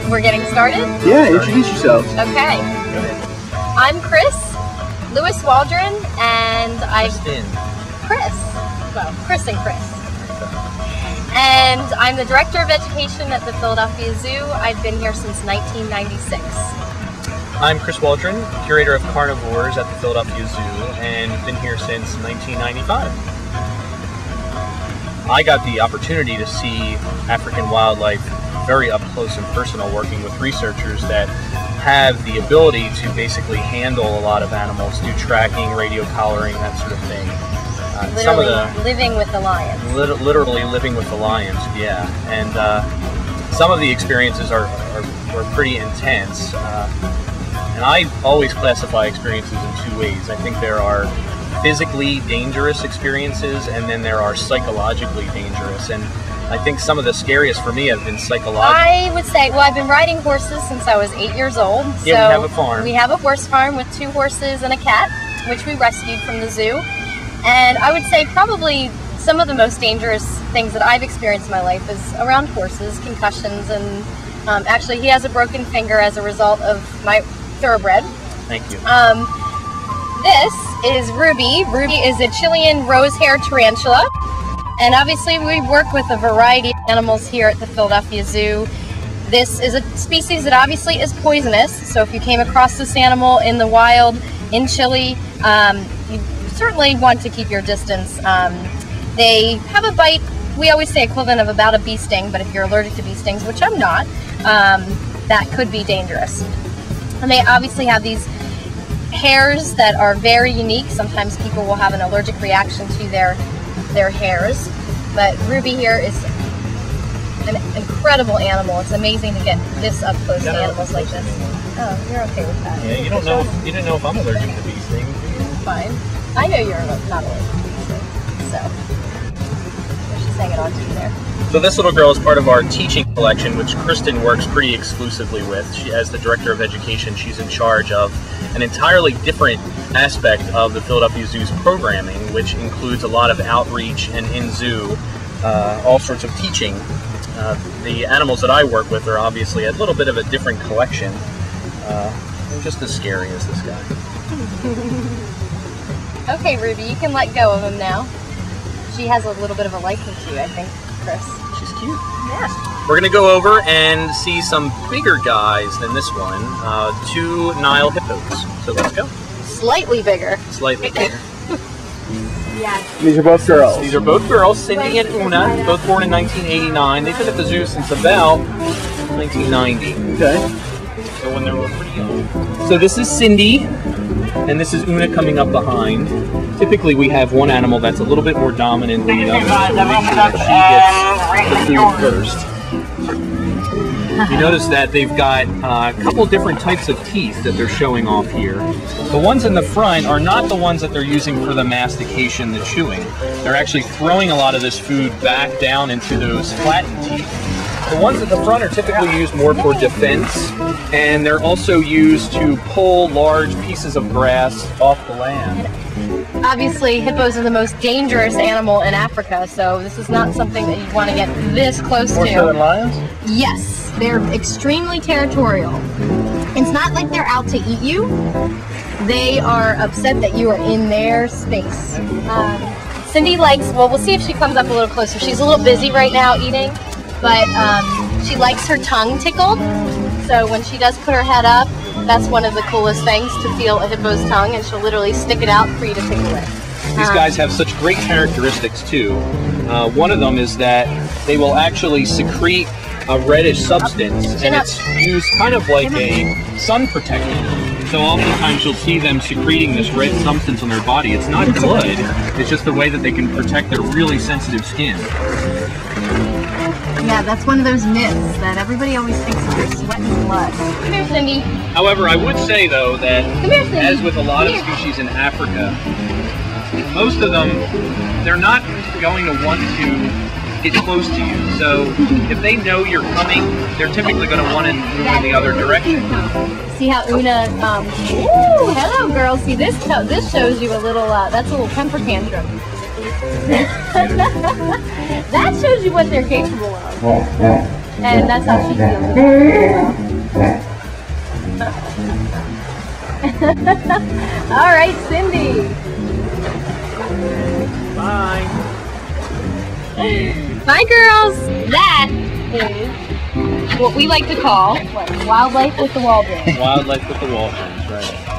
We're getting started? Yeah, introduce yourself. Okay. I'm Chris, Lewis Waldron, and Chris and Chris. And I'm the Director of Education at the Philadelphia Zoo. I've been here since 1996. I'm Chris Waldron, Curator of Carnivores at the Philadelphia Zoo, and been here since 1995. I got the opportunity to see African wildlife very up close and personal, working with researchers that have the ability to basically handle a lot of animals, do tracking, radio collaring, that sort of thing. Living with the lions. Literally living with the lions, yeah. And some of the experiences were pretty intense. And I always classify experiences in two ways. I think there are physically dangerous experiences, and then there are psychologically dangerous. And I think some of the scariest for me have been psychological. I would say, well, I've been riding horses since I was 8 years old. Yeah, we have a farm. We have a horse farm with 2 horses and a cat, which we rescued from the zoo. And I would say probably some of the most dangerous things that I've experienced in my life is around horses, concussions, and actually he has a broken finger as a result of my thoroughbred. Thank you. This is Ruby. Ruby is a Chilean rose-haired tarantula. And obviously we work with a variety of animals here at the Philadelphia Zoo. This is a species that obviously is poisonous, so if you came across this animal in the wild in Chile, you certainly want to keep your distance. They have a bite, we always say equivalent of about a bee sting, but if you're allergic to bee stings, which I'm not, that could be dangerous. And they obviously have these hairs that are very unique. Sometimes people will have an allergic reaction to their hairs, but Ruby here is an incredible animal. It's amazing to get this up close to animals like this. Oh, you're okay with that. Yeah, you didn't know if I'm allergic to bee stings. Fine. I know you're not allergic to bee stings, so she's hanging on to you there. So this little girl is part of our teaching collection, which Kristen works pretty exclusively with. She, as the Director of Education, she's in charge of an entirely different aspect of the Philadelphia Zoo's programming, which includes a lot of outreach and in-zoo, all sorts of teaching. The animals that I work with are obviously a little bit of a different collection. They're just as scary as this guy. Okay, Ruby, you can let go of him now. She has a little bit of a liking to you, I think, Chris. She's cute. Yeah. We're going to go over and see some bigger guys than this one, 2 Nile hippos. So let's go. Slightly bigger. Slightly bigger. Yeah. These are both girls. These are both girls, Cindy and Una, both born in 1989. They've been at the zoo since about 1990. Okay. So when they were pretty young. So this is Cindy, and this is Una coming up behind. Typically we have one animal that's a little bit more dominant than the other, so we make sure that she gets the food first. You notice that they've got a couple different types of teeth that they're showing off here. The ones in the front are not the ones that they're using for the mastication, the chewing. They're actually throwing a lot of this food back down into those flattened teeth. The ones at the front are typically used more for defense, and they're also used to pull large pieces of grass off the land. Obviously, hippos are the most dangerous animal in Africa, so this is not something that you want to get this close to. More so than lions? Yes, they're extremely territorial. It's not like they're out to eat you. They are upset that you are in their space. Cindy likes, well, we'll see if she comes up a little closer. She's a little busy right now eating, but she likes her tongue tickled. So when she does put her head up, that's one of the coolest things, to feel a hippo's tongue, and she'll literally stick it out for you to tickle it. These guys have such great characteristics too. One of them is that they will actually secrete a reddish substance, and it's used kind of like a sun protectant. So oftentimes you'll see them secreting this red substance on their body. It's not blood, it's just the way that they can protect their really sensitive skin. Yeah, that's one of those myths that everybody always thinks that they're sweating blood. Come here, Cindy. However, I would say though that, as with a lot of species in Africa, most of them, they're not going to want to get close to you. So if they know you're coming, they're typically going to want to move in the other direction. See how Una, ooh, hello girl. See, this shows you a little, that's a little temper tantrum. That shows you what they're capable of. And that's how she feels. All right, Cindy. Bye. Bye, girls. That is what we like to call wildlife with the Waldrons. Wildlife with the Waldrons, right.